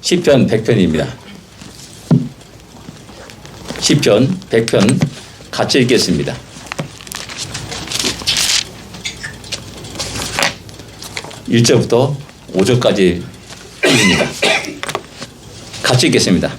시편 100편입니다. 시편 100편 같이 읽겠습니다. 일절부터 5절까지 읽습니다. 같이 읽겠습니다.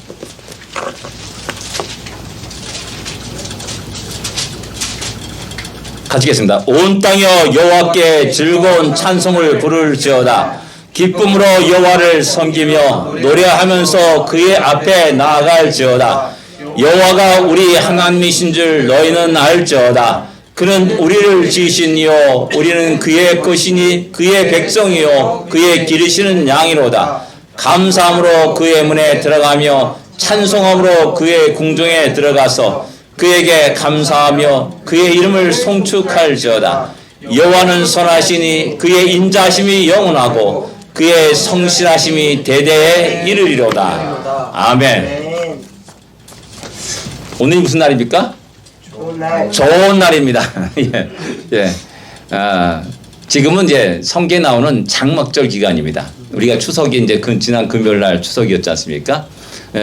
같이 읽겠습니다. 온 땅이여 여호와께 즐거운 찬송을 부를지어다. 기쁨으로 여호와를 섬기며 노래하면서 그의 앞에 나아갈지어다. 여호와가 우리 하나님이신 줄 너희는 알지어다. 그는 우리를 지으신 이요 우리는 그의 것이니 그의 백성이요 그의 기르시는 양이로다. 감사함으로 그의 문에 들어가며 찬송함으로 그의 궁정에 들어가서 그에게 감사하며 그의 이름을 송축할지어다. 여호와는 선하시니 그의 인자하심이 영원하고 그의 성실하심이 대대에 이르리로다. 아멘. 오늘이 무슨 날입니까? 좋은 날입니다. 예, 예. 지금은 이제 성경에 나오는 장막절 기간입니다. 우리가 추석이 이제 지난 금요일 날 추석이었지 않습니까?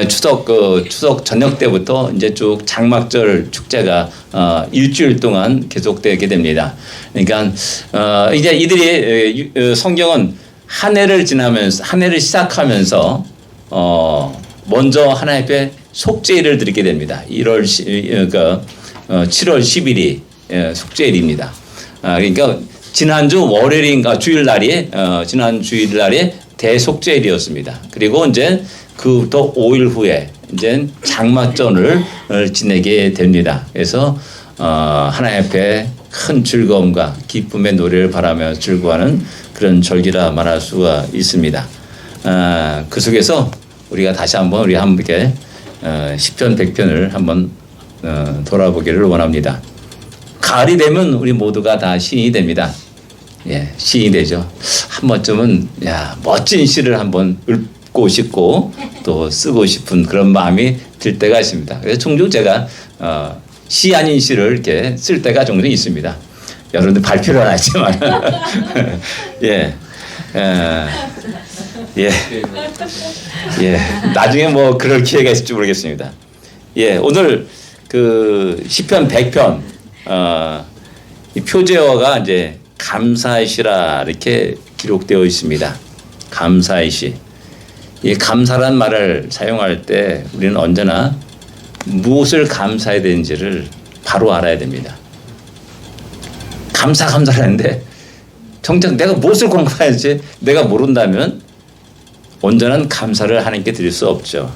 추석 저녁 때부터 이제 쭉 장막절 축제가 일주일 동안 계속되게 됩니다. 그러니까 이제 이들이 성경은 한 해를 지나면서 한 해를 시작하면서 먼저 하나님 앞에 속죄일을 드리게 됩니다. 7월 10일이 속죄일입니다. 그러니까 지난주 월요일인가 주일날이 지난 주일날이 대속죄일이었습니다. 그리고 이제 그부터 5일 후에 이제 장막전을 지내게 됩니다. 그래서 하나님 앞에 큰 즐거움과 기쁨의 노래를 바라며 즐거워하는 그런 절기라 말할 수가 있습니다. 그 속에서 우리가 다시 한번 우리 함께 시편 100편을 한번 돌아보기를 원합니다. 가을이 되면 우리 모두가 다 시인이 됩니다. 예, 시인이 되죠. 한 번쯤은 멋진 시를 한번 읽고 싶고 또 쓰고 싶은 그런 마음이 들 때가 있습니다. 그래서 종종 제가 시 아닌 시를 이렇게 쓸 때가 종종 있습니다. 여러분들 발표를 안 하지만 예, 나중에 뭐 그럴 기회가 있을지 모르겠습니다. 예, 오늘 그 시편 100편 이 표제어가 이제 감사의 시라 이렇게 기록되어 있습니다. 감사의 시. 이 감사란 말을 사용할 때 우리는 언제나 무엇을 감사해야 되는지를 바로 알아야 됩니다. 감사하는데 정작 내가 무엇을 공부해야지 내가 모른다면 온전한 감사를 하나님께 드릴 수 없죠.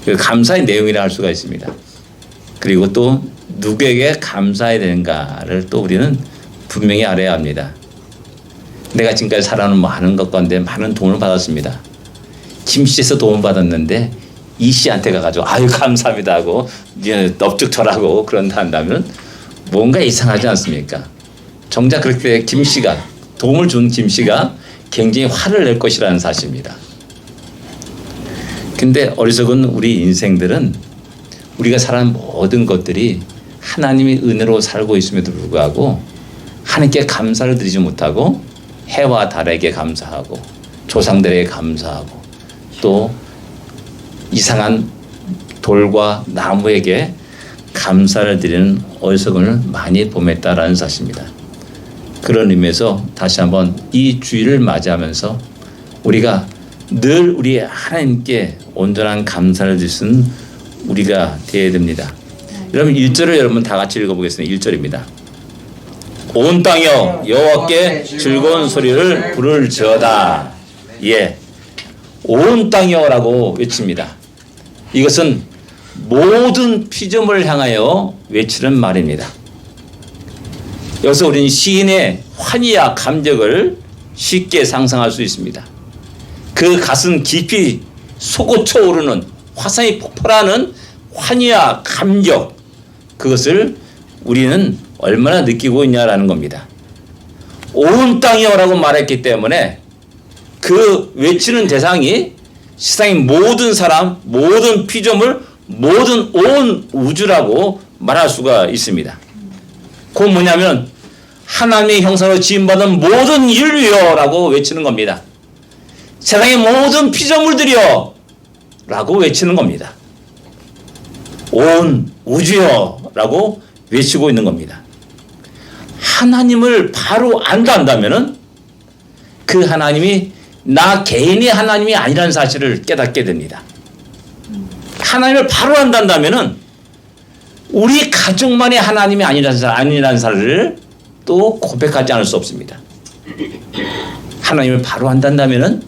그 감사의 내용이라 할 수가 있습니다. 그리고 또 누구에게 감사해야 되는가를 또 우리는 분명히 알아야 합니다. 내가 지금까지 살아오는 많은 것 가운데 많은 도움을 받았습니다. 김 씨에서 도움을 받았는데 이 씨한테 가가지고 아유 감사합니다 하고 넙죽절하고 그런다 한다면 뭔가 이상하지 않습니까? 정작 그렇게 김 씨가 도움을 준 김 씨가 굉장히 화를 낼 것이라는 사실입니다. 근데 어리석은 우리 인생들은 우리가 살아온 모든 것들이 하나님의 은혜로 살고 있음에도 불구하고 하나님께 감사를 드리지 못하고 해와 달에게 감사하고 조상들에게 감사하고 또 이상한 돌과 나무에게 감사를 드리는 어리석음을 많이 범했다라는 사실입니다. 그런 의미에서 다시 한번 이 주일을 맞이하면서 우리가 늘 우리 하나님께 온전한 감사를 드릴 수 있는 우리가 되어야 됩니다. 여러분 1절을 여러분 다 같이 읽어보겠습니다. 1절입니다. 온 땅이여 여호와께 즐거운 소리를 부를지어다. 예, 온 땅이여라고 외칩니다. 이것은 모든 피조물을 향하여 외치는 말입니다. 여기서 우리는 시인의 환희와 감격을 쉽게 상상할 수 있습니다. 그 가슴 깊이 솟구쳐 오르는 화산이 폭발하는 환희와 감격, 그것을 우리는 얼마나 느끼고 있냐라는 겁니다. 온 땅이여라고 말했기 때문에 그 외치는 대상이 세상의 모든 사람, 모든 피조물, 모든 온 우주라고 말할 수가 있습니다. 그건 뭐냐면 하나님의 형상으로 지음받은 모든 인류여라고 외치는 겁니다. 세상의 모든 피조물들이여 라고 외치는 겁니다. 온 우주여 라고 외치고 있는 겁니다. 하나님을 바로 안다면은 그 하나님이 나 개인이 하나님이 아니라는 사실을 깨닫게 됩니다. 하나님을 바로 안다면은 우리 가족만의 하나님이 아니라는 사실을 또 고백하지 않을 수 없습니다. 하나님을 바로 안다면은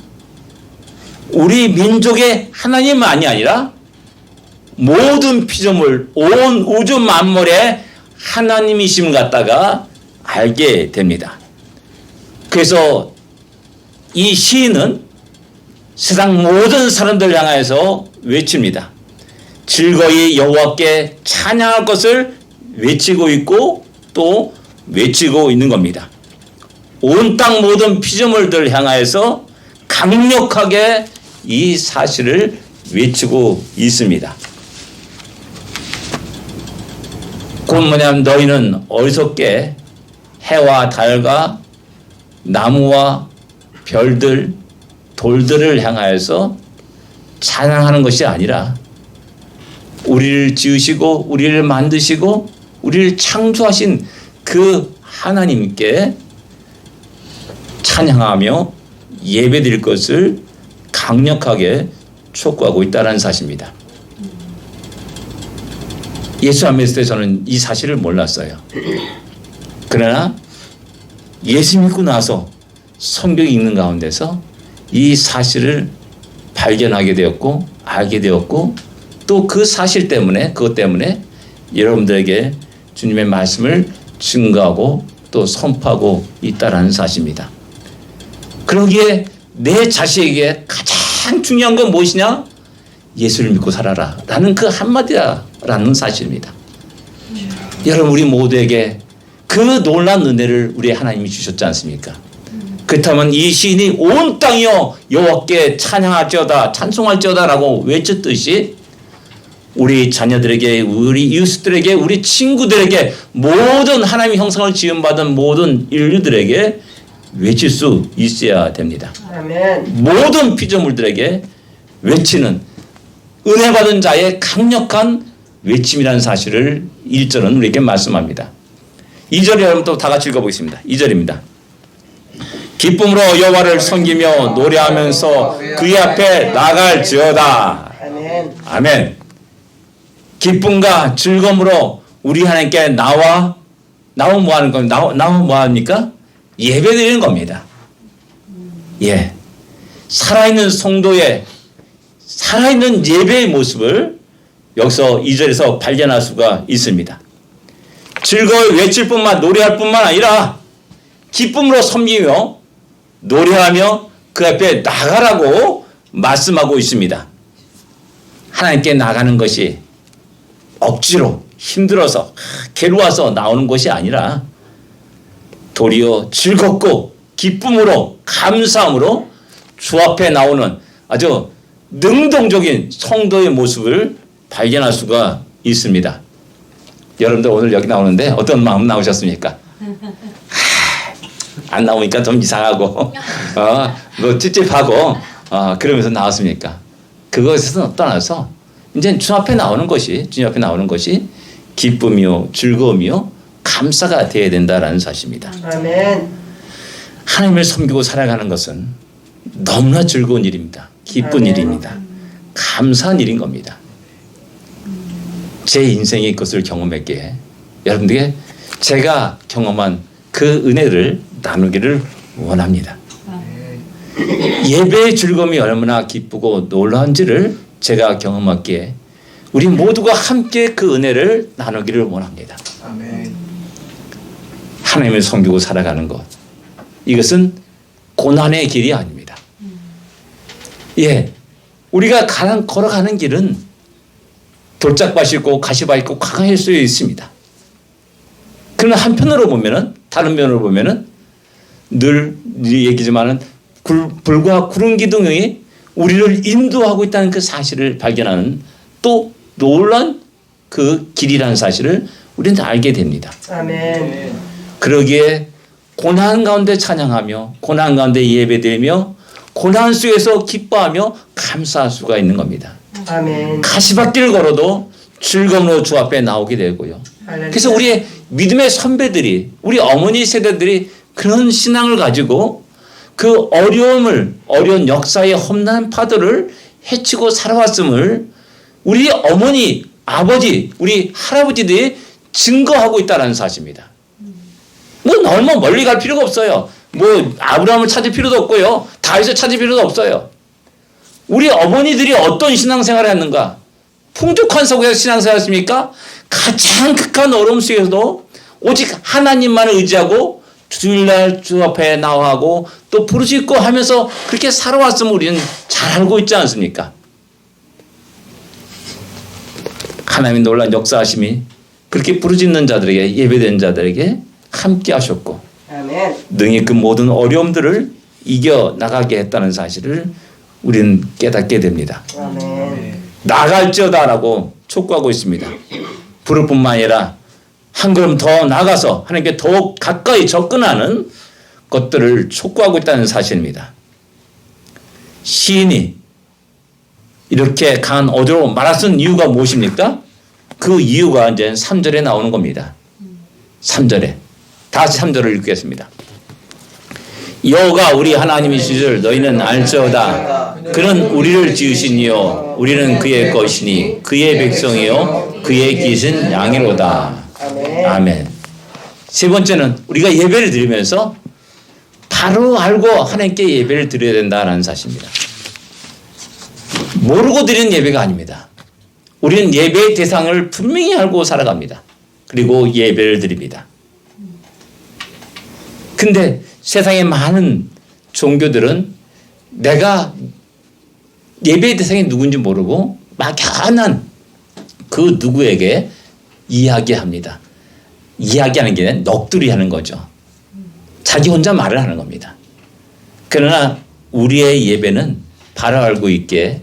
우리 민족의 하나님만이 아니라 모든 피조물, 온 우주 만물의 하나님이심을 갖다가 알게 됩니다. 그래서 이 시인은 세상 모든 사람들을 향해서 외칩니다. 즐거이 여호와께 찬양할 것을 외치고 있고 또 외치고 있는 겁니다. 온 땅 모든 피조물들을 향하여서 강력하게 이 사실을 외치고 있습니다. 곧 뭐냐면 너희는 어리석게 해와 달과 나무와 별들, 돌들을 향하여서 찬양하는 것이 아니라 우리를 지으시고 우리를 만드시고 우리를 창조하신 그 하나님께 찬양하며 예배드릴 것을 강력하게 촉구하고 있다는 사실입니다. 예수 안 믿을 때 저는 이 사실을 몰랐어요. 그러나 예수 믿고 나서 성경 읽는 가운데서 이 사실을 발견하게 되었고 알게 되었고 또 그 사실 때문에 그것 때문에 여러분들에게 주님의 말씀을 증거하고 또 선포하고 있다는 사실입니다. 그러기에 내 자식에게 가장 중요한 건 무엇이냐? 예수를 믿고 살아라 라는 그 한마디라는 사실입니다. 여러분 우리 모두에게 그 놀라운 은혜를 우리 하나님이 주셨지 않습니까? 그렇다면 이 시인이 온 땅이여 여호와께 찬양할지어다 찬송할지어다 라고 외쳤듯이 우리 자녀들에게 우리 이웃들에게 우리 친구들에게 모든 하나님의 형상을 지음받은 모든 인류들에게 외칠 수 있어야 됩니다. 아멘. 모든 피조물들에게 외치는 은혜 받은 자의 강력한 외침이라는 사실을 1절은 우리에게 말씀합니다. 2절 여러분 또 다 같이 읽어보겠습니다. 2절입니다. 기쁨으로 여호와를 섬기며 노래하면서 그의 앞에 나갈지어다. 아멘. 아멘. 기쁨과 즐거움으로 우리 하나님께 나오면 뭐 하는 겁니까? 나오면 뭐 합니까? 예배 드리는 겁니다. 예. 살아있는 성도의 살아있는 예배의 모습을 여기서 2절에서 발견할 수가 있습니다. 즐거이 외칠 뿐만 노래할 뿐만 아니라 기쁨으로 섬기며 노래하며 그 앞에 나가라고 말씀하고 있습니다. 하나님께 나가는 것이 억지로 힘들어서 괴로워서 나오는 것이 아니라 도리어 즐겁고 기쁨으로 감사함으로 주 앞에 나오는 아주 능동적인 성도의 모습을 발견할 수가 있습니다. 여러분들 오늘 여기 나오는데 어떤 마음 나오셨습니까? 안 나오니까 좀 이상하고 뭐 찝찝하고 그러면서 나왔습니까? 그것에서 떠나서 이제 주 앞에 나오는 것이 기쁨이요 즐거움이요 감사가 되어야 된다라는 사실입니다. 아멘. 하나님을 섬기고 살아가는 것은 너무나 즐거운 일입니다. 기쁜 아멘. 일입니다. 감사한 일인 겁니다. 제 인생의 것을 경험했기에 여러분들에게 제가 경험한 그 은혜를 나누기를 원합니다. 예배의 즐거움이 얼마나 기쁘고 놀라운지를 제가 경험했기에 우리 모두가 함께 그 은혜를 나누기를 원합니다. 아멘. 하나님을 섬기고 살아가는 것, 이것은 고난의 길이 아닙니다. 예, 우리가 걸어가는 길은 돌짝밭이 있고 가시밭이 있고 광야일 수 있습니다. 그러나 한편으로 보면은 다른 면으로 보면은 늘 얘기지만은 불과 구름 기둥이 우리를 인도하고 있다는 그 사실을 발견하는 또 놀란 그 길이라는 사실을 우리는 다 알게 됩니다. 아멘. 그러기에 고난 가운데 찬양하며 고난 가운데 예배드리며 고난 속에서 기뻐하며 감사할 수가 있는 겁니다. 아멘. 가시밭길을 걸어도 즐거움으로 주 앞에 나오게 되고요. 그래서 우리의 믿음의 선배들이, 우리 어머니 세대들이 그런 신앙을 가지고 그 어려운 역사의 험난한 파도를 헤치고 살아왔음을 우리 어머니, 아버지, 우리 할아버지들이 증거하고 있다는 사실입니다. 뭐 너무 멀리 갈 필요가 없어요. 뭐 아브라함을 찾을 필요도 없고요. 다윗을 찾을 필요도 없어요. 우리 어머니들이 어떤 신앙생활을 했는가? 풍족한 속에서 신앙생활을 했습니까? 가장 극한 어려움 속에서도 오직 하나님만을 의지하고 주일날 주 앞에 나와하고 또 부르짖고 하면서 그렇게 살아왔음을 우리는 잘 알고 있지 않습니까? 하나님의 놀라운 역사하심이 그렇게 부르짖는 자들에게, 예배되는 자들에게 함께 하셨고 아멘. 능히 그 모든 어려움들을 이겨나가게 했다는 사실을 우리는 깨닫게 됩니다. 아멘. 나갈지어다라고 촉구하고 있습니다. 부를 뿐만 아니라 한 걸음 더 나가서 하나님께 더욱 가까이 접근하는 것들을 촉구하고 있다는 사실입니다. 시인이 이렇게 강한 어조로 말하는 이유가 무엇입니까? 그 이유가 이제 3절에 나오는 겁니다. 3절에. 다시 3절을 읽겠습니다. 여호가 우리 하나님이시줄 너희는 알지어다. 그는 우리를 지으시니요 우리는 그의 것이니 그의 백성이요 그의 기신 양이로다. 아멘. 아멘. 세 번째는 우리가 예배를 드리면서 바로 알고 하나님께 예배를 드려야 된다는 사실입니다. 모르고 드리는 예배가 아닙니다. 우리는 예배의 대상을 분명히 알고 살아갑니다. 그리고 예배를 드립니다. 근데 세상의 많은 종교들은 내가 예배의 대상이 누군지 모르고 막연한 그 누구에게 이야기합니다. 이야기하는 게 넋두리 하는 거죠. 자기 혼자 말을 하는 겁니다. 그러나 우리의 예배는 바로 알고 있게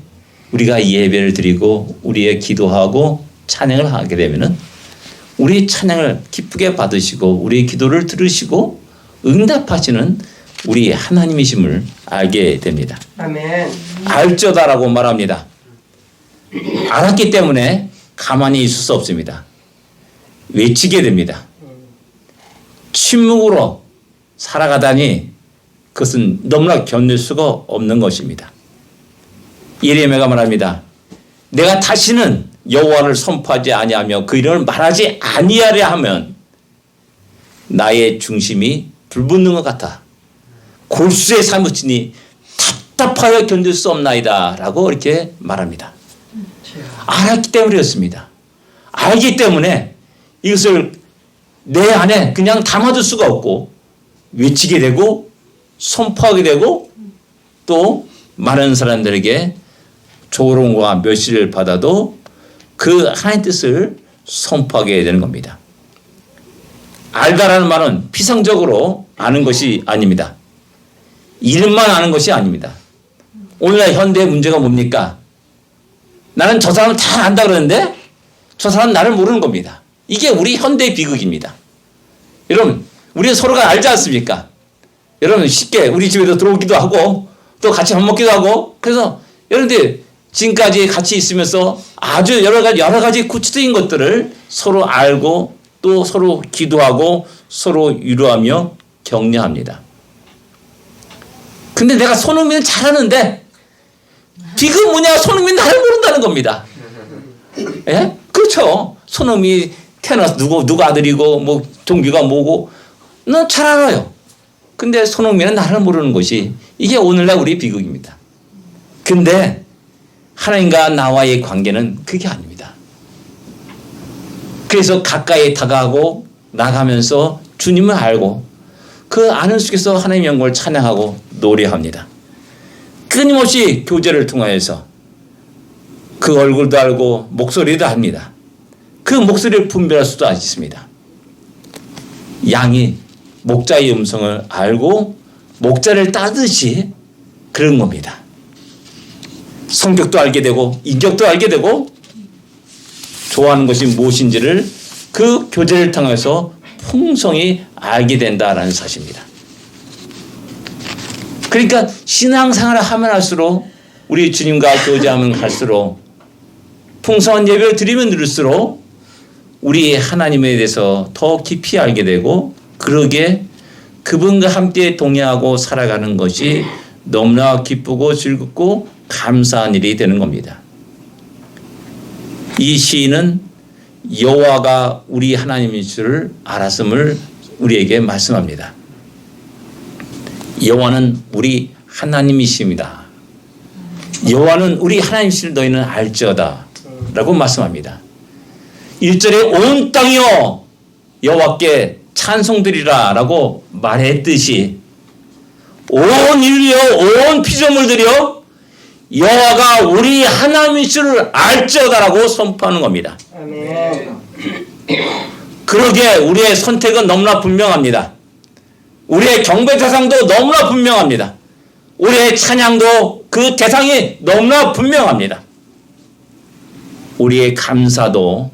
우리가 예배를 드리고 우리의 기도하고 찬양을 하게 되면은 우리 찬양을 기쁘게 받으시고 우리의 기도를 들으시고 응답하시는 우리 하나님이심을 알게 됩니다. 아멘. 알쩌다라고 말합니다. 알았기 때문에 가만히 있을 수 없습니다. 외치게 됩니다. 침묵으로 살아가다니 그것은 너무나 견딜 수가 없는 것입니다. 예레미야가 말합니다. 내가 다시는 여호와를 선포하지 아니하며 그 이름을 말하지 아니하려 하면 나의 중심이 불붙는 것 같아 골수에 사무치니 답답하여 견딜 수 없나이다 라고 이렇게 말합니다. 알았기 때문이었습니다. 알기 때문에 이것을 내 안에 그냥 담아둘 수가 없고 외치게 되고 선포하게 되고 또 많은 사람들에게 조롱과 멸시를 받아도 그 하나님의 뜻을 선포하게 되는 겁니다. 알다라는 말은 피상적으로 아는 것이 아닙니다. 이름만 아는 것이 아닙니다. 오늘날 현대의 문제가 뭡니까? 나는 저 사람을 다 안다 그러는데 저 사람은 나를 모르는 겁니다. 이게 우리 현대의 비극입니다. 여러분, 우리는 서로가 알지 않습니까? 여러분, 쉽게 우리 집에도 들어오기도 하고 또 같이 밥 먹기도 하고 그래서 여러분들 지금까지 같이 있으면서 아주 여러 가지 구체적인 것들을 서로 알고 또 서로 기도하고 서로 위로하며 격려합니다. 근데 내가 손흥민은 잘하는데 비극은 뭐냐? 손흥민은 나를 모른다는 겁니다. 예? 그렇죠. 손흥민이 태어나서 누구 아들이고 뭐 종교가 뭐고 난 잘 알아요. 근데 손흥민은 나를 모르는 것이 이게 오늘날 우리 비극입니다. 근데 하나님과 나와의 관계는 그게 아닙니다. 그래서 가까이 다가가고 나가면서 주님을 알고 그 아는 속에서 하나님의 영광을 찬양하고 노래합니다. 끊임없이 교제를 통하여서 그 얼굴도 알고 목소리도 합니다. 그 목소리를 분별할 수도 있습니다. 양이 목자의 음성을 알고 목자를 따르듯이 그런 겁니다. 성격도 알게 되고 인격도 알게 되고 좋아하는 것이 무엇인지를 그 교제를 통해서 풍성히 알게 된다라는 사실입니다. 그러니까 신앙생활을 하면 할수록 우리 주님과 교제하면 갈수록 풍성한 예배를 드리면 들을수록 우리 하나님에 대해서 더 깊이 알게 되고 그러게 그분과 함께 동행하고 살아가는 것이 너무나 기쁘고 즐겁고 감사한 일이 되는 겁니다. 이 시인은 여호와가 우리 하나님인 줄을 알았음을 우리에게 말씀합니다. 여호와는 우리 하나님이십니다. 여호와는 우리 하나님이실 너희는 알지어다 라고 말씀합니다. 1절에 온 땅이여 여호와께 찬송드리라 라고 말했듯이 온 인류여 온 피조물들이여 여호와가 우리 하나님인 줄을 알지어다 라고 선포하는 겁니다. 아멘. 그러게 우리의 선택은 너무나 분명합니다. 우리의 경배 대상도 너무나 분명합니다. 우리의 찬양도 그 대상이 너무나 분명합니다. 우리의 감사도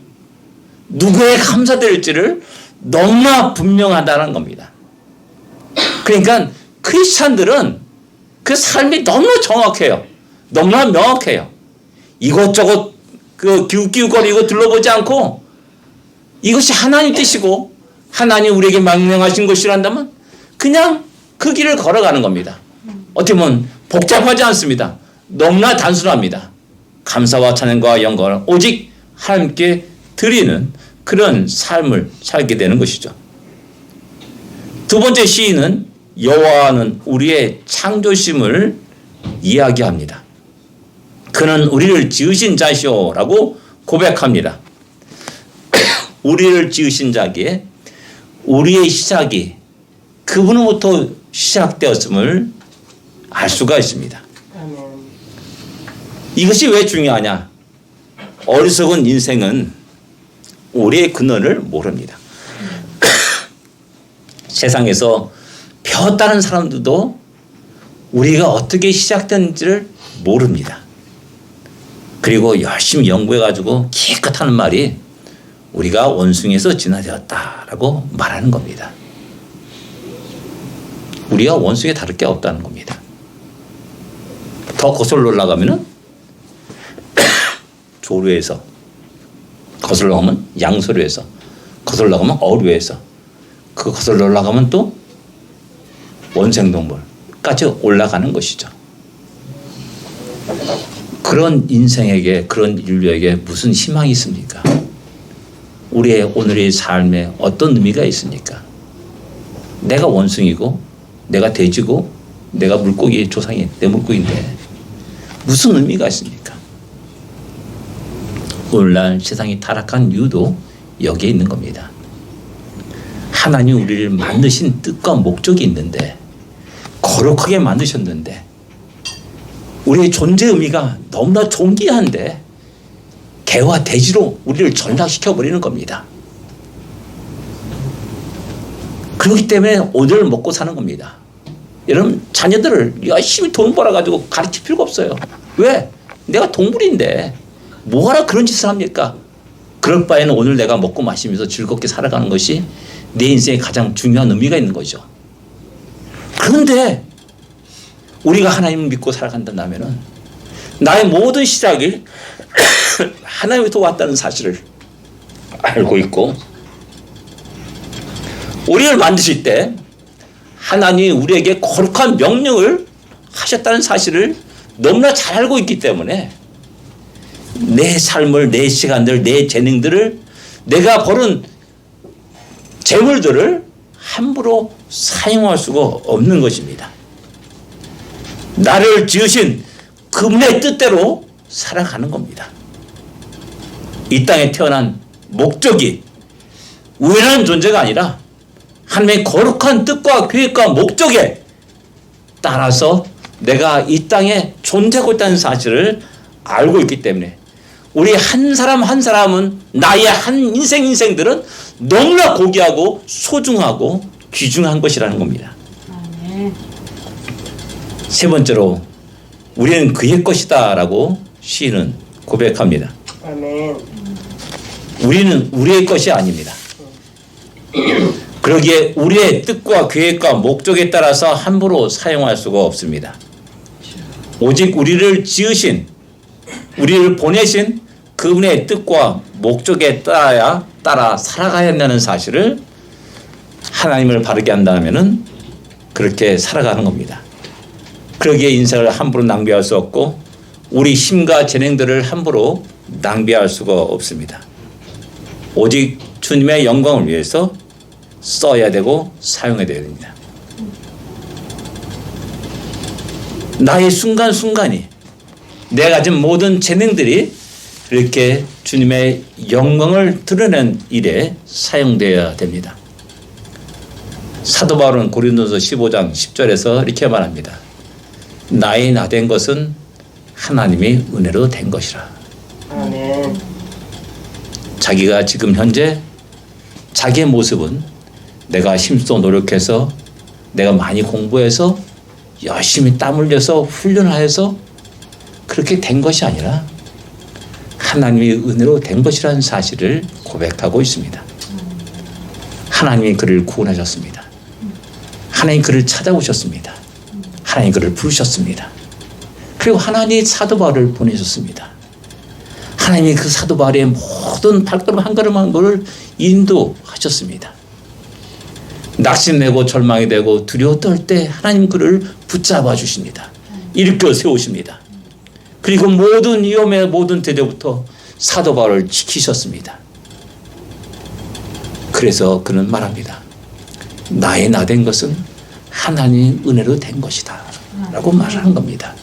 누구의 감사될지를 너무나 분명하다는 겁니다. 그러니까 크리스찬들은 그 삶이 너무나 정확해요. 너무나 명확해요. 이것저것 그 기웃기웃거리고 둘러보지 않고 이것이 하나님 뜻이고 하나님 우리에게 명령하신 것이란다면 그냥 그 길을 걸어가는 겁니다. 어떻게 보면 복잡하지 않습니다. 너무나 단순합니다. 감사와 찬양과 영광을 오직 하나님께 드리는 그런 삶을 살게 되는 것이죠. 두 번째 시인은 여호와는 우리의 창조심을 이야기합니다. 그는 우리를 지으신 자시오라고 고백합니다. 우리를 지으신 자기에 우리의 시작이 그분으로부터 시작되었음을 알 수가 있습니다. 아멘. 이것이 왜 중요하냐? 어리석은 인생은 우리의 근원을 모릅니다. 세상에서 배웠다는 사람들도 우리가 어떻게 시작된지를 모릅니다. 그리고 열심히 연구해가지고 기껏 하는 말이 우리가 원숭이에서 진화되었다라고 말하는 겁니다. 우리가 원숭이에 다를 게 없다는 겁니다. 더 거슬러 올라가면은 조류에서, 거슬러 가면 양서류에서, 거슬러 가면 어류에서, 그 거슬러 올라가면 또 원생동물까지 올라가는 것이죠. 그런 인생에게, 그런 인류에게 무슨 희망이 있습니까? 우리의 오늘의 삶에 어떤 의미가 있습니까? 내가 원숭이고, 내가 돼지고, 내가 물고기 조상이 내 물고기인데 무슨 의미가 있습니까? 오늘날 세상이 타락한 이유도 여기에 있는 겁니다. 하나님 우리를 만드신 뜻과 목적이 있는데, 거룩하게 만드셨는데, 우리의 존재 의미가 너무나 존귀한데 개와 돼지로 우리를 전락시켜버리는 겁니다. 그렇기 때문에 오늘을 먹고 사는 겁니다. 여러분, 자녀들을 열심히 돈 벌어가지고 가르칠 필요가 없어요. 왜? 내가 동물인데 뭐하러 그런 짓을 합니까? 그럴 바에는 오늘 내가 먹고 마시면서 즐겁게 살아가는 것이 내 인생에 가장 중요한 의미가 있는 거죠. 그런데 우리가 하나님을 믿고 살아간다면은 나의 모든 시작이 하나님부터 왔다는 사실을 알고 있고, 우리를 만드실 때 하나님이 우리에게 거룩한 명령을 하셨다는 사실을 너무나 잘 알고 있기 때문에 내 삶을, 내 시간들, 내 재능들을, 내가 벌은 재물들을 함부로 사용할 수가 없는 것입니다. 나를 지으신 그분의 뜻대로 살아가는 겁니다. 이 땅에 태어난 목적이 우연한 존재가 아니라 하나님의 거룩한 뜻과 계획과 목적에 따라서 내가 이 땅에 존재하고 있다는 사실을 알고 있기 때문에 우리 한 사람 한 사람은, 나의 한 인생들은 너무나 고귀하고 소중하고 귀중한 것이라는 겁니다. 세 번째로 우리는 그의 것이다 라고 시인은 고백합니다. 아멘. 우리는 우리의 것이 아닙니다. 그러기에 우리의 뜻과 계획과 목적에 따라서 함부로 사용할 수가 없습니다. 오직 우리를 지으신, 우리를 보내신 그분의 뜻과 목적에 따라 살아가야 한다는 사실을 하나님을 바르게 한다면은 그렇게 살아가는 겁니다. 그러기에 인생을 함부로 낭비할 수 없고 우리 힘과 재능들을 함부로 낭비할 수가 없습니다. 오직 주님의 영광을 위해서 써야 되고 사용해야 됩니다. 나의 순간순간이 내가 가진 모든 재능들이 이렇게 주님의 영광을 드러낸 일에 사용되어야 됩니다. 사도 바울은 고린도서 15장 10절에서 이렇게 말합니다. 나의 나 된 것은 하나님의 은혜로 된 것이라. 아멘. 자기가 지금 현재 자기의 모습은 내가 힘써 노력해서 내가 많이 공부해서 열심히 땀 흘려서 훈련하여서 그렇게 된 것이 아니라 하나님의 은혜로 된 것이라는 사실을 고백하고 있습니다. 하나님이 그를 구원하셨습니다. 하나님 그를 찾아오셨습니다. 하나님 그를 부르셨습니다. 그리고 하나님이 사도 바울을 보내셨습니다. 하나님이 그 사도 바울의 모든 발걸음 한 걸음 한 걸음을 인도하셨습니다. 낙심되고 절망이 되고 두려워 떨 때 하나님 그를 붙잡아 주십니다. 일으켜 세우십니다. 그리고 모든 위험의 모든 대적부터 사도 바울을 지키셨습니다. 그래서 그는 말합니다. 나의 나 된 것은 하나님의 은혜로 된 것이다 라고 말하는 겁니다.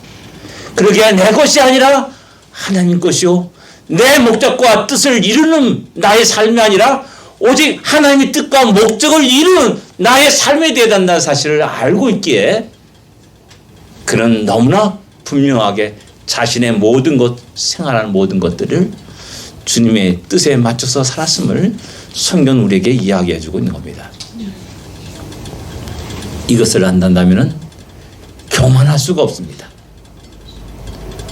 그러기에 내 것이 아니라 하나님 것이요 내 목적과 뜻을 이루는 나의 삶이 아니라 오직 하나님의 뜻과 목적을 이루는 나의 삶에 대한다는 사실을 알고 있기에 그는 너무나 분명하게 자신의 모든 것, 생활하는 모든 것들을 주님의 뜻에 맞춰서 살았음을 성경 우리에게 이야기해 주고 있는 겁니다. 이것을 안단다면 교만할 수가 없습니다.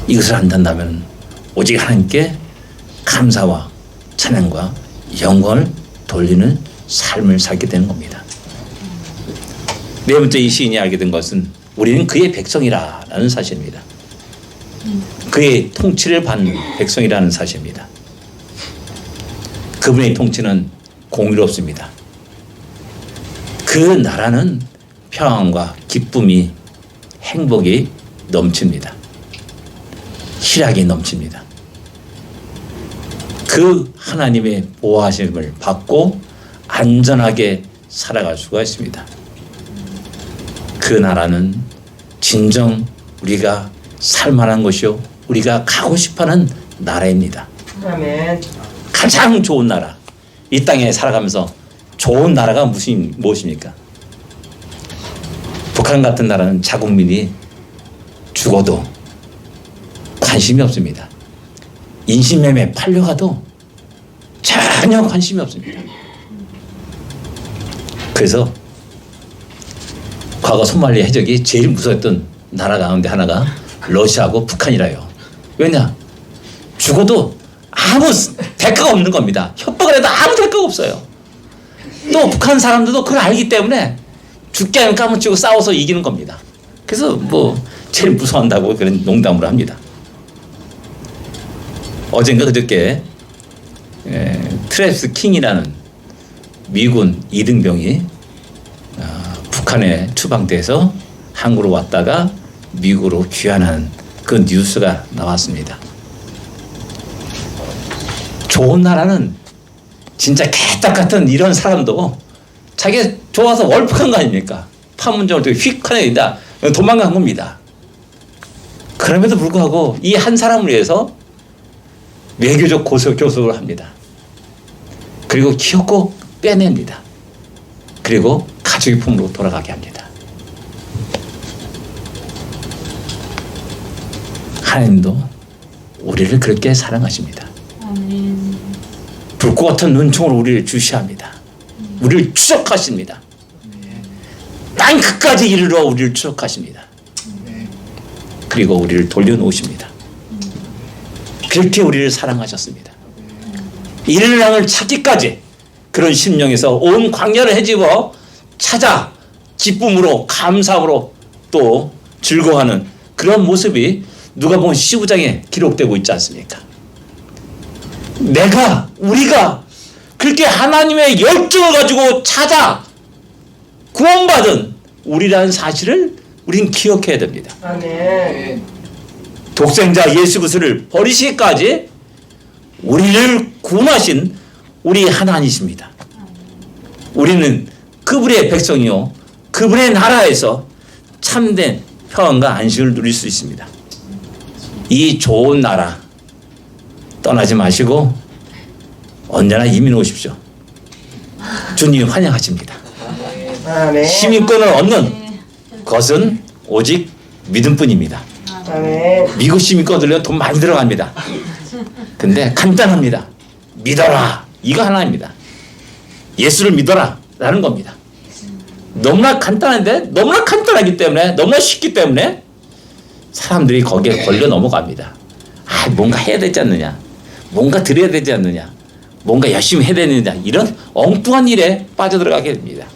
이것을 안단다면 오직 하나님께 감사와 찬양과 영광을 돌리는 삶을 살게 되는 겁니다. 네 번째 이 시인이 알게 된 것은 우리는 그의 백성이라는 사실입니다. 그의 통치를 받는 백성이라는 사실입니다. 그분의 통치는 공의롭습니다. 그 나라는 평안과 기쁨이 행복이 넘칩니다. 희락이 넘칩니다. 그 하나님의 보호하심을 받고 안전하게 살아갈 수가 있습니다. 그 나라는 진정 우리가 살만한 것이요 우리가 가고 싶어하는 나라입니다. 아멘. 가장 좋은 나라, 이 땅에 살아가면서 좋은 나라가 무엇입니까? 북한 같은 나라는 자국민이 죽어도 관심이 없습니다. 인신매매 팔려가도 전혀 관심이 없습니다. 그래서 과거 소말리아 해적이 제일 무서웠던 나라 가운데 하나가 러시아하고 북한이라요. 왜냐? 죽어도 아무 대가가 없는 겁니다. 협박을 해도 아무 대가가 없어요. 또 북한 사람들도 그걸 알기 때문에 죽게 하면 까무치고 싸워서 이기는 겁니다. 그래서 뭐 제일 무서워한다고 그런 농담을 합니다. 어젠가 그저께 트래비스 킹이라는 미군 2등병이 북한에 추방돼서 한국으로 왔다가 미국으로 귀환한 그 뉴스가 나왔습니다. 좋은 나라는 진짜 개떡 같은 이런 사람도 자기가 좋아서 월북한 거 아닙니까? 판문점을 되게 휙 하내다 도망간 겁니다. 그럼에도 불구하고 이 한 사람을 위해서 외교적 교섭을 합니다. 그리고 키웠고 빼냅니다. 그리고 가족의 품으로 돌아가게 합니다. 하나님도 우리를 그렇게 사랑하십니다. 불꽃 같은 눈총으로 우리를 주시합니다. 우리를 추적하십니다. 땅 끝까지 이르러 우리를 추적하십니다. 그리고 우리를 돌려놓으십니다. 그렇게 우리를 사랑하셨습니다. 이를 향을 찾기까지 그런 심령에서 온 광야를 헤집어 찾아 기쁨으로 감사함으로 또 즐거워하는 그런 모습이 누가복음 15장에 기록되고 있지 않습니까? 우리가 그렇게 하나님의 열정을 가지고 찾아 구원받은 우리라는 사실을 우린 기억해야 됩니다. 아멘. 독생자 예수 그리스도를 버리시기까지 우리를 구원하신 우리 하나님이십니다. 우리는 그분의 백성이요 그분의 나라에서 참된 평안과 안식을 누릴 수 있습니다. 이 좋은 나라 떠나지 마시고 언제나 이민 오십시오. 주님 환영하십니다. 아멘. 시민권을 얻는 것은 오직 믿음뿐입니다. 아멘. 미국 시민권 들려 돈 많이 들어갑니다. 근데 간단합니다. 믿어라. 이거 하나입니다. 예수를 믿어라. 라는 겁니다. 너무나 간단한데 너무나 간단하기 때문에 너무나 쉽기 때문에 사람들이 거기에 걸려 넘어갑니다. 뭔가 해야 되지 않느냐. 뭔가 드려야 되지 않느냐. 뭔가 열심히 해야 되느냐. 이런 엉뚱한 일에 빠져들어가게 됩니다.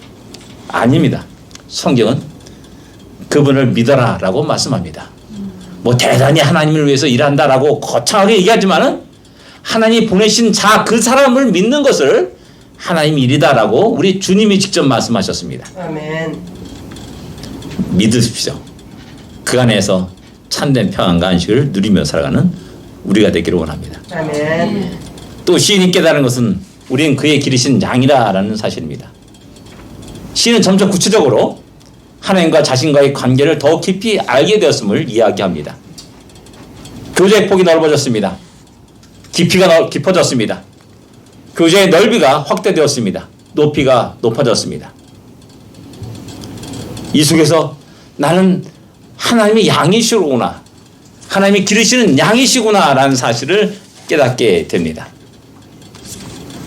아닙니다. 성경은 그분을 믿어라 라고 말씀합니다. 뭐 대단히 하나님을 위해서 일한다라고 거창하게 얘기하지만은 하나님이 보내신 그 사람을 믿는 것을 하나님 일이다라고 우리 주님이 직접 말씀하셨습니다. 아멘. 믿으십시오. 그 안에서 참된 평안과 안식을 누리며 살아가는 우리가 되기를 원합니다. 아멘. 또 시인이 깨달은 것은 우리는 그의 기르신 양이라는 사실입니다. 시인은 점점 구체적으로 하나님과 자신과의 관계를 더 깊이 알게 되었음을 이야기합니다. 교제의 폭이 넓어졌습니다. 깊이가 깊어졌습니다. 교제의 넓이가 확대되었습니다. 높이가 높아졌습니다. 이 속에서 나는 하나님의 양이시구나, 하나님이 기르시는 양이시구나 라는 사실을 깨닫게 됩니다.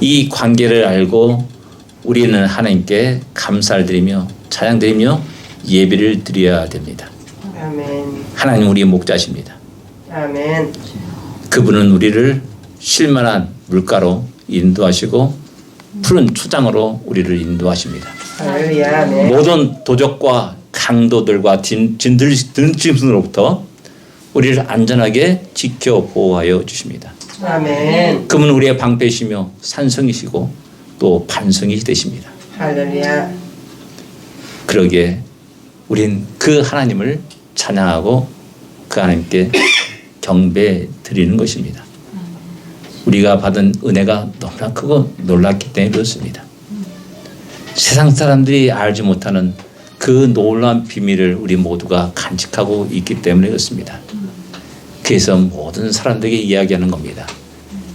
이 관계를 알고 우리는 하나님께 감사를 드리며 찬양 드리며 예배를 드려야 됩니다. 아멘. 하나님 우리의 목자십니다. 아멘. 그분은 우리를 쉴만한 물가로 인도하시고 푸른 초장으로 우리를 인도하십니다. 할렐루야. 아멘. 모든 도적과 강도들과 들짐승으로부터 우리를 안전하게 지켜 보호하여 주십니다. 아멘. 그분은 우리의 방패시며 산성이시고 또 반성이 되십니다. 할렐루야. 그러기에 우린 그 하나님을 찬양하고 그 하나님께 경배 드리는 것입니다. 우리가 받은 은혜가 너무나 크고 놀랍기 때문에 그렇습니다. 세상 사람들이 알지 못하는 그 놀라운 비밀을 우리 모두가 간직하고 있기 때문에 그렇습니다. 그래서 모든 사람들에게 이야기하는 겁니다.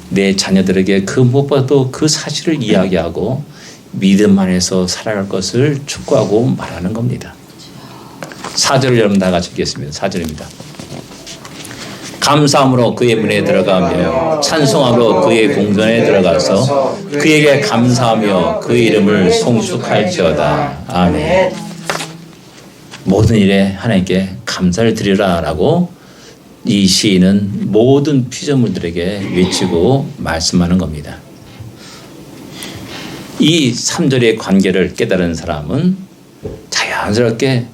내 자녀들에게 그 무엇보다도 그 사실을 이야기하고 믿음 안에서 살아갈 것을 촉구하고 말하는 겁니다. 4절을 여러분 다 같이 읽겠습니다. 4절입니다. 감사함으로 그의 문에 들어가며 찬송함으로 그의 궁전에 들어가서 그에게 감사하며 그의 이름을 송축할지어다. 아멘. 모든 일에 하나님께 감사를 드리라라고 이 시인은 모든 피조물들에게 외치고 말씀하는 겁니다. 이 3절의 관계를 깨달은 사람은 자연스럽게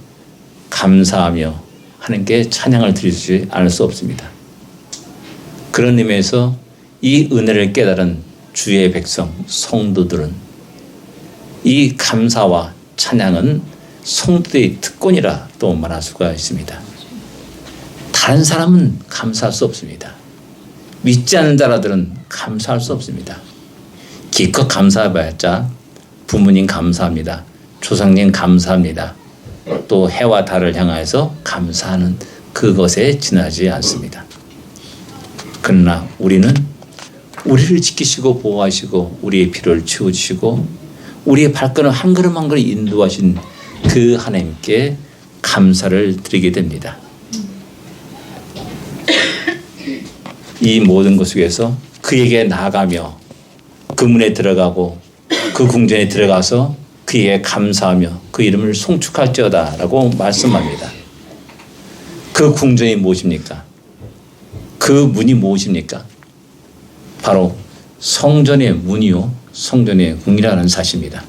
감사하며 하나님께 찬양을 드리지 않을 수 없습니다. 그런 의미에서 이 은혜를 깨달은 주의 백성, 성도들은 이 감사와 찬양은 성도의 특권이라 또 말할 수가 있습니다. 다른 사람은 감사할 수 없습니다. 믿지 않는 자라들은 감사할 수 없습니다. 기껏 감사해봤자 부모님 감사합니다. 조상님 감사합니다. 또 해와 달을 향하여서 감사하는 그것에 지나지 않습니다. 그러나 우리는 우리를 지키시고 보호하시고 우리의 피를 치워주시고 우리의 발걸음 한 걸음 한 걸음 인도하신 그 하나님께 감사를 드리게 됩니다. 이 모든 것 속에서 그에게 나아가며 그 문에 들어가고 그 궁전에 들어가서 그에게 감사하며 그 이름을 송축할지어다 라고 말씀합니다. 그 궁전이 무엇입니까? 그 문이 무엇입니까? 바로 성전의 문이요 성전의 궁이라는 사실입니다.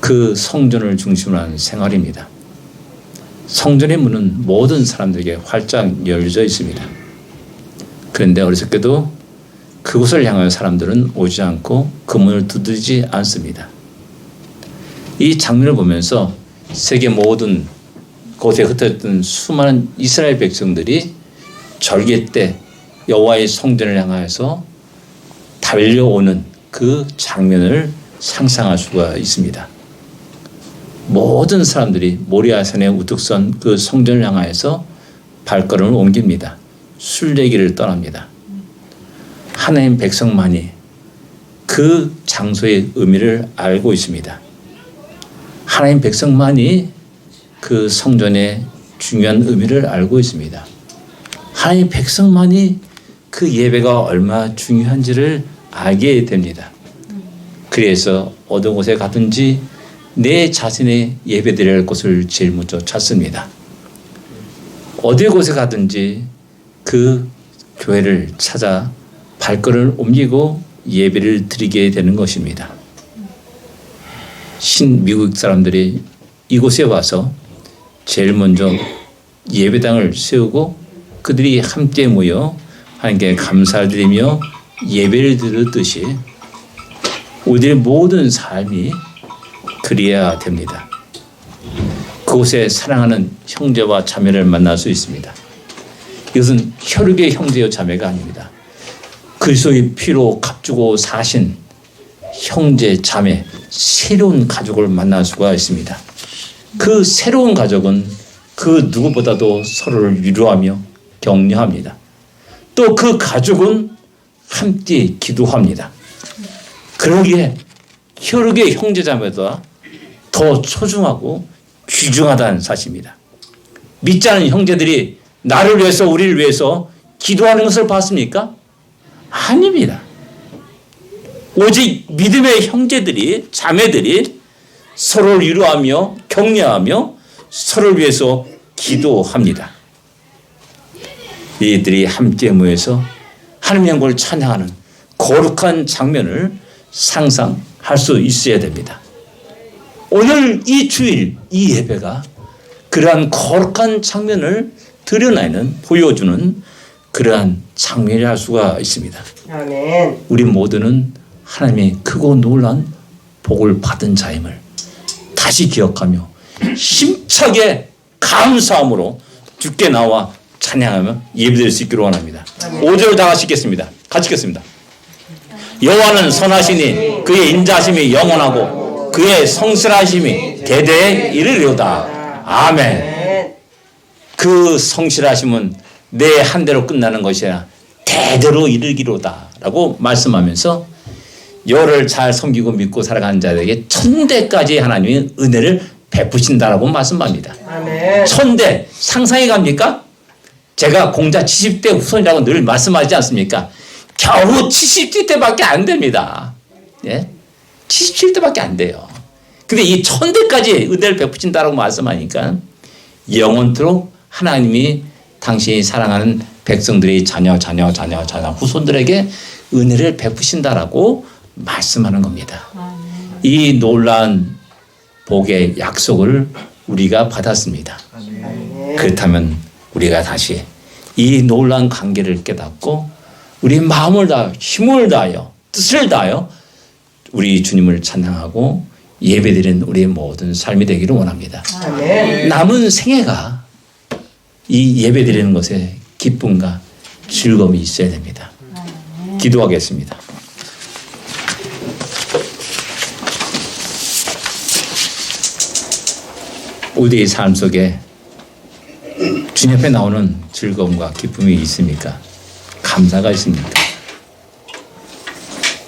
그 성전을 중심으로 하는 생활입니다. 성전의 문은 모든 사람들에게 활짝 열려 있습니다. 그런데 어리석게도 그곳을 향하여 사람들은 오지 않고 그 문을 두드리지 않습니다. 이 장면을 보면서 세계 모든 곳에 흩어졌던 수많은 이스라엘 백성들이 절기 때 여호와의 성전을 향하여서 달려오는 그 장면을 상상할 수가 있습니다. 모든 사람들이 모리아산에 우뚝 선 그 성전을 향하여서 발걸음을 옮깁니다. 순례길을 떠납니다. 하나님 백성만이 그 장소의 의미를 알고 있습니다. 하나님 백성만이 그 성전의 중요한 의미를 알고 있습니다. 하나님 백성만이 그 예배가 얼마나 중요한지를 알게 됩니다. 그래서 어느 곳에 가든지 내 자신의 예배드려야 할 곳을 제일 먼저 찾습니다. 어디 곳에 가든지 그 교회를 찾아 발걸음을 옮기고 예배를 드리게 되는 것입니다. 미국 사람들이 이곳에 와서 제일 먼저 예배당을 세우고 그들이 함께 모여 하나님께 감사를 드리며 예배를 드렸듯이 우리의 모든 삶이 그리해야 됩니다. 그곳에 사랑하는 형제와 자매를 만날 수 있습니다. 이것은 혈육의 형제와 자매가 아닙니다. 그리스도의 피로 값주고 사신 형제, 자매, 새로운 가족을 만날 수가 있습니다. 그 새로운 가족은 그 누구보다도 서로를 위로하며 격려합니다. 또 그 가족은 함께 기도합니다. 그러기에 혈육의 형제자매보다 더 소중하고 귀중하다는 사실입니다. 믿지 않은 형제들이 나를 위해서 우리를 위해서 기도하는 것을 봤습니까? 아닙니다. 오직 믿음의 형제들이 자매들이 서로를 위로하며 격려하며 서로를 위해서 기도합니다. 이들이 함께 모여서 하나님의 영광을 찬양하는 거룩한 장면을 상상할 수 있어야 됩니다. 오늘 이 주일 이 예배가 그러한 거룩한 장면을 드러내는 보여주는 그러한 장면이 할 수가 있습니다. 아멘. 우리 모두는 하나님의 크고 놀란 복을 받은 자임을 다시 기억하며 힘차게 감사함으로 주께 나와 찬양하며 예배드릴 수 있기를 원합니다. 5절 다 같이 읽겠습니다. 같이 읽겠습니다. 여호와는 선하시니 그의 인자심이 영원하고 그의 성실하심이 대대에 이르리로다. 아멘. 그 성실하심은 내 한 대로 끝나는 것이 아니라 대대로 이르기로다 라고 말씀하면서 여호와를 잘 섬기고 믿고 살아가는 자들에게 천대까지 하나님이 은혜를 베푸신다라고 말씀합니다. 아멘. 천대 상상이 갑니까? 제가 공자 70대 후손이라고 늘 말씀하지 않습니까? 겨우 77대밖에 안 됩니다. 예? 77대밖에 안 돼요. 근데 이 천대까지 은혜를 베푸신다라고 말씀하니까 영원토록 하나님이 당신이 사랑하는 백성들의 자녀 후손들에게 은혜를 베푸신다라고 말씀하는 겁니다. 이 놀라운 복의 약속을 우리가 받았습니다. 그렇다면 우리가 다시 이 놀라운 관계를 깨닫고 우리 마음을 다하여 힘을 다하여 뜻을 다하여 우리 주님을 찬양하고 예배드리는 우리의 모든 삶이 되기를 원합니다. 아멘. 남은 생애가 이 예배드리는 것에 기쁨과 즐거움이 있어야 됩니다. 기도하겠습니다. 우리의 삶 속에 주님 앞에 나오는 즐거움과 기쁨이 있습니까? 감사가 있습니까?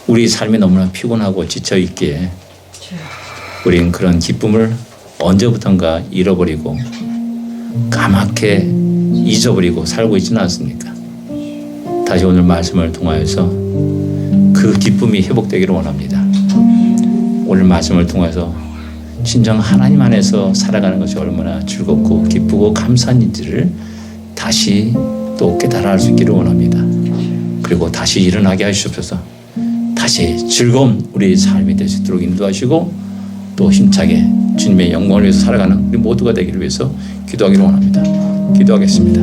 우리 삶이 너무나 피곤하고 지쳐있기에 우리는 그런 기쁨을 언제부턴가 잃어버리고 까맣게 잊어버리고 살고 있지는 않습니까? 다시 오늘 말씀을 통하여서 그 기쁨이 회복되기를 원합니다. 오늘 말씀을 통해서 진정 하나님 안에서 살아가는 것이 얼마나 즐겁고 기쁘고 감사한지를 다시 또 깨달아 알 수 있기를 원합니다. 그리고 다시 일어나게 하시옵소서. 다시 즐거운 우리 삶이 될 수 있도록 인도하시고 또 힘차게 주님의 영광을 위해서 살아가는 우리 모두가 되기를 위해서 기도하기를 원합니다. 기도하겠습니다.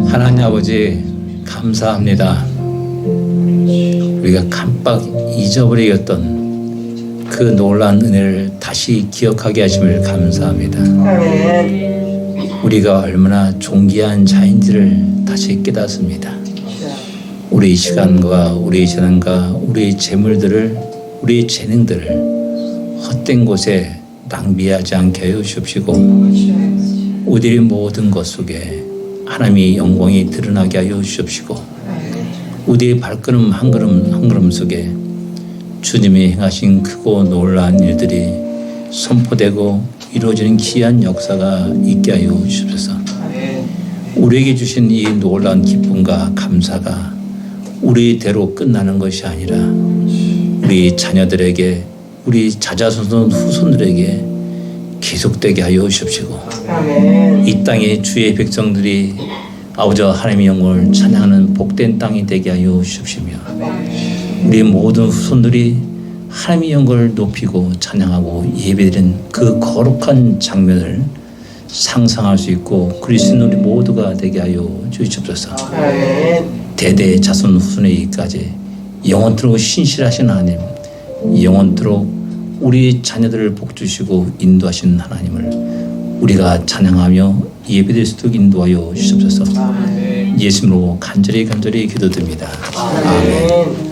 하나님 아버지 감사합니다. 우리가 깜빡 잊어버리겠던 그 놀라운 은혜를 다시 기억하게 하심을 감사합니다. 아멘. 우리가 얼마나 존귀한 자인지를 다시 깨닫습니다. 우리 시간과 우리 재능과 우리 재물들을 우리 재능들을 헛된 곳에 낭비하지 않게 하여 주옵시고 우리의 모든 것 속에 하나님의 영광이 드러나게 하여 주옵시고 우리의 발걸음 한 걸음 한 걸음 속에 주님이 행하신 크고 놀라운 일들이 선포되고 이루어지는 귀한 역사가 있게 하여 주옵소서. 우리에게 주신 이 놀라운 기쁨과 감사가 우리대로 끝나는 것이 아니라 우리 자녀들에게 우리 자자손 후손들에게 계속되게 하여 주옵시고 아멘. 이 땅에 주의 백성들이 아버지 하나님의 영광을 찬양하는 복된 땅이 되게 하여 주십시며 우리 모든 후손들이 하나님의 영광을 높이고 찬양하고 예배드리는 그 거룩한 장면을 상상할 수 있고 그릴 수 있는 우리 모두가 되게 하여 주시옵소서. 아멘. 대대 자손 후손에 이까지 영원토록 신실하신 하나님, 영원토록 우리 자녀들을 복주시고 인도하시는 하나님을 우리가 찬양하며 예배드릴 수 있도록 인도하여 주시옵소서. 예수님으로 간절히 기도드립니다. 아멘.